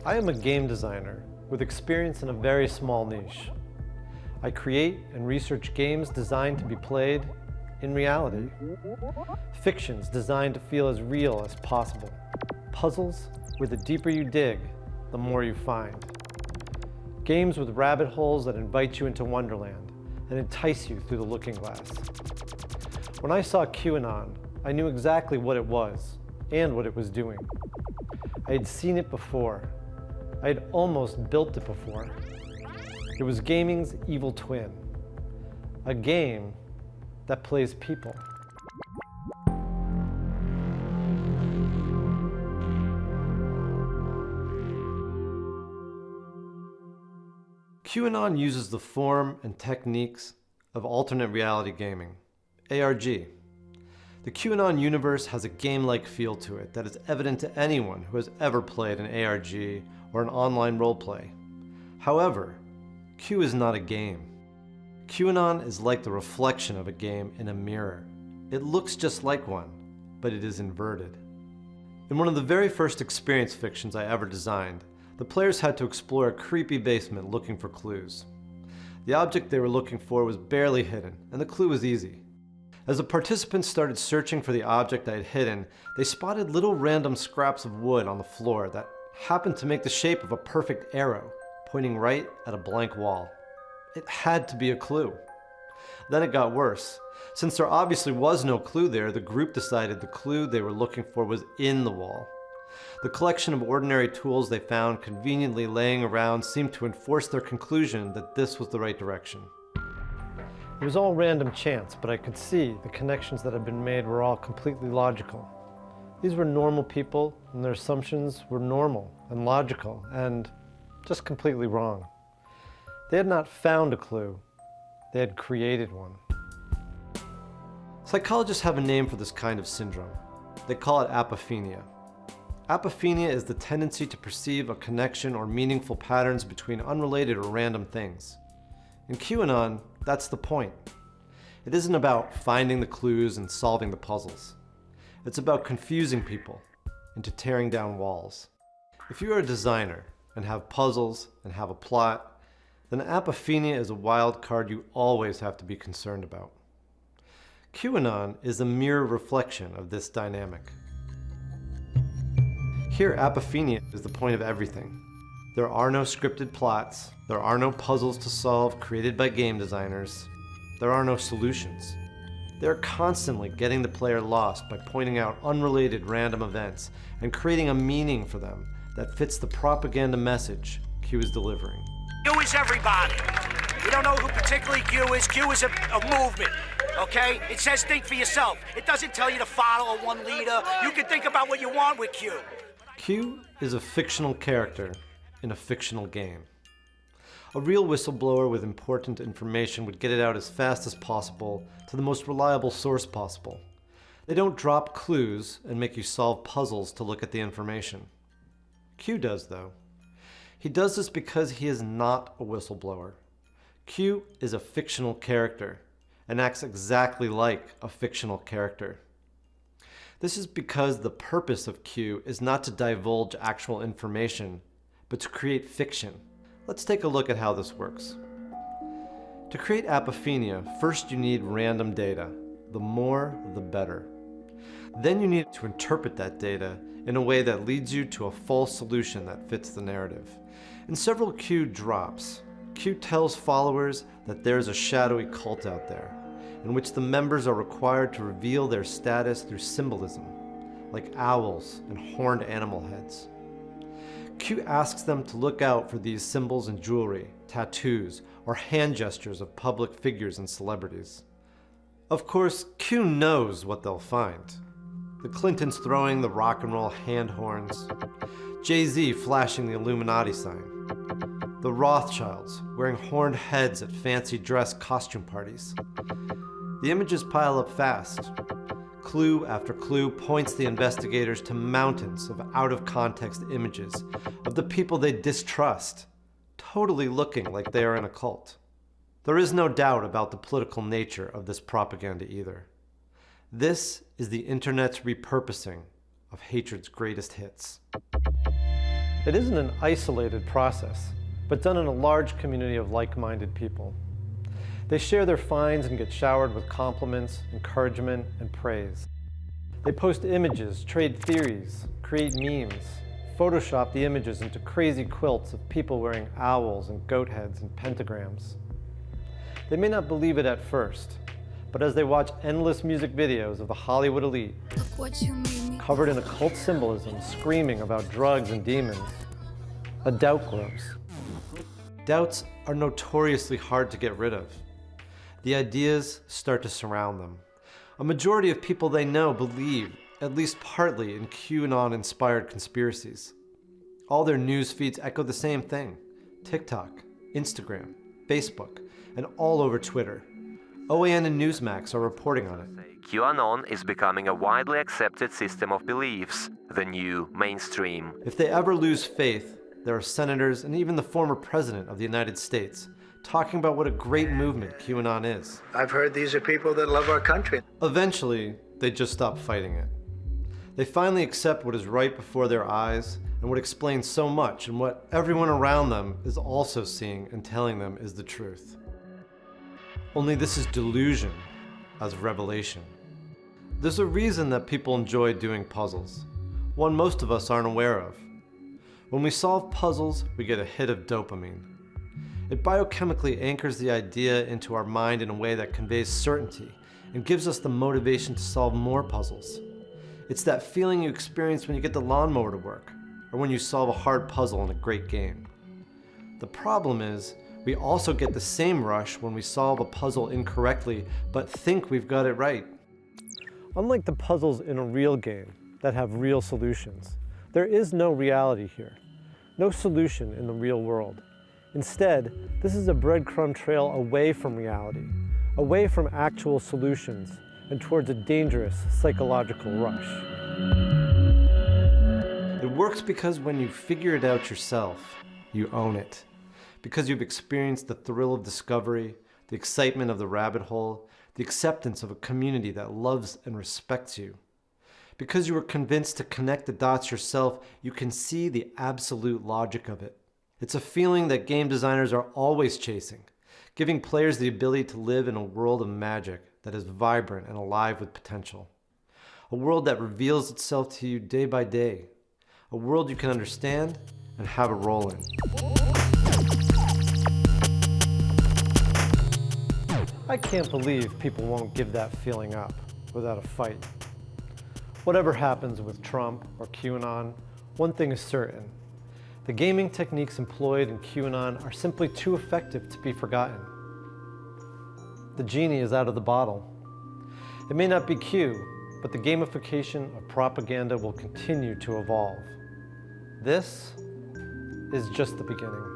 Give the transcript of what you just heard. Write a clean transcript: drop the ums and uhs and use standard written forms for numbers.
I am a game designer with experience in a very small niche. I create and research games designed to be played in reality. Fictions designed to feel as real as possible. Puzzles where the deeper you dig, the more you find. Games with rabbit holes that invite you into Wonderland and entice you through the looking glass. When I saw Q-Anon, I knew exactly what it was and what it was doing. I had seen it before. I had almost built it before. It was gaming's evil twin. A game that plays people. Q-Anon uses the form and techniques of alternate reality gaming, ARG. The Q-Anon universe has a game-like feel to it that is evident to anyone who has ever played an ARG or an online roleplay. However, Q is not a game. Q-Anon is like the reflection of a game in a mirror. It looks just like one, but it is inverted. In one of the very first experience fictions I ever designed, the players had to explore a creepy basement looking for clues. The object they were looking for was barely hidden, and the clue was easy. As the participants started searching for the object I had hidden, they spotted little random scraps of wood on the floor that happened to make the shape of a perfect arrow, pointing right at a blank wall. It had to be a clue. Then it got worse. Since there obviously was no clue there, the group decided the clue they were looking for was in the wall. The collection of ordinary tools they found conveniently laying around seemed to enforce their conclusion that this was the right direction. It was all random chance, but I could see the connections that had been made were all completely logical. These were normal people, and their assumptions were normal and logical, and just completely wrong. They had not found a clue, they had created one. Psychologists have a name for this kind of syndrome. They call it apophenia. Apophenia is the tendency to perceive a connection or meaningful patterns between unrelated or random things. In Q-Anon, that's the point. It isn't about finding the clues and solving the puzzles. It's about confusing people into tearing down walls. If you are a designer and have puzzles and have a plot, then apophenia is a wild card you always have to be concerned about. Q-Anon is a mirror reflection of this dynamic. Here, apophenia is the point of everything. There are no scripted plots, there are no puzzles to solve created by game designers, there are no solutions. They're constantly getting the player lost by pointing out unrelated random events and creating a meaning for them that fits the propaganda message Q is delivering. Q is everybody. We don't know who particularly Q is. Q is a movement, okay? It says think for yourself. It doesn't tell you to follow one leader. You can think about what you want with Q. Q is a fictional character in a fictional game. A real whistleblower with important information would get it out as fast as possible to the most reliable source possible. They don't drop clues and make you solve puzzles to look at the information. Q does, though. He does this because he is not a whistleblower. Q is a fictional character and acts exactly like a fictional character. This is because the purpose of Q is not to divulge actual information, but to create fiction. Let's take a look at how this works. To create apophenia, first you need random data. The more, the better. Then you need to interpret that data in a way that leads you to a false solution that fits the narrative. In several Q drops, Q tells followers that there's a shadowy cult out there, in which the members are required to reveal their status through symbolism, like owls and horned animal heads. Q asks them to look out for these symbols in jewelry, tattoos, or hand gestures of public figures and celebrities. Of course, Q knows what they'll find. The Clintons throwing the rock and roll hand horns, Jay-Z flashing the Illuminati sign, the Rothschilds wearing horned heads at fancy dress costume parties. The images pile up fast. Clue after clue points the investigators to mountains of out-of-context images of the people they distrust, totally looking like they are in a cult. There is no doubt about the political nature of this propaganda either. This is the internet's repurposing of hatred's greatest hits. It isn't an isolated process, but done in a large community of like-minded people. They share their finds and get showered with compliments, encouragement, and praise. They post images, trade theories, create memes, Photoshop the images into crazy quilts of people wearing owls and goat heads and pentagrams. They may not believe it at first, but as they watch endless music videos of the Hollywood elite, covered in occult symbolism, screaming about drugs and demons, a doubt grows. Doubts are notoriously hard to get rid of. The ideas start to surround them. A majority of people they know believe, at least partly, in Q-Anon-inspired conspiracies. All their news feeds echo the same thing: TikTok, Instagram, Facebook, and all over Twitter. OAN and Newsmax are reporting on it. QAnon is becoming a widely accepted system of beliefs, the new mainstream. If they ever lose faith, there are senators and even the former president of the United States talking about what a great movement QAnon is. I've heard these are people that love our country. Eventually, they just stop fighting it. They finally accept what is right before their eyes and what explains so much, and what everyone around them is also seeing and telling them is the truth. Only this is delusion as revelation. There's a reason that people enjoy doing puzzles, one most of us aren't aware of. When we solve puzzles, we get a hit of dopamine. It biochemically anchors the idea into our mind in a way that conveys certainty and gives us the motivation to solve more puzzles. It's that feeling you experience when you get the lawnmower to work, or when you solve a hard puzzle in a great game. The problem is, we also get the same rush when we solve a puzzle incorrectly, but think we've got it right. Unlike the puzzles in a real game that have real solutions, there is no reality here, no solution in the real world. Instead, this is a breadcrumb trail away from reality, away from actual solutions, and towards a dangerous psychological rush. It works because when you figure it out yourself, you own it. Because you've experienced the thrill of discovery, the excitement of the rabbit hole, the acceptance of a community that loves and respects you. Because you were convinced to connect the dots yourself, you can see the absolute logic of it. It's a feeling that game designers are always chasing, giving players the ability to live in a world of magic that is vibrant and alive with potential. A world that reveals itself to you day by day. A world you can understand and have a role in. I can't believe people won't give that feeling up without a fight. Whatever happens with Trump or QAnon, one thing is certain. The gaming techniques employed in QAnon are simply too effective to be forgotten. The genie is out of the bottle. It may not be Q, but the gamification of propaganda will continue to evolve. This is just the beginning.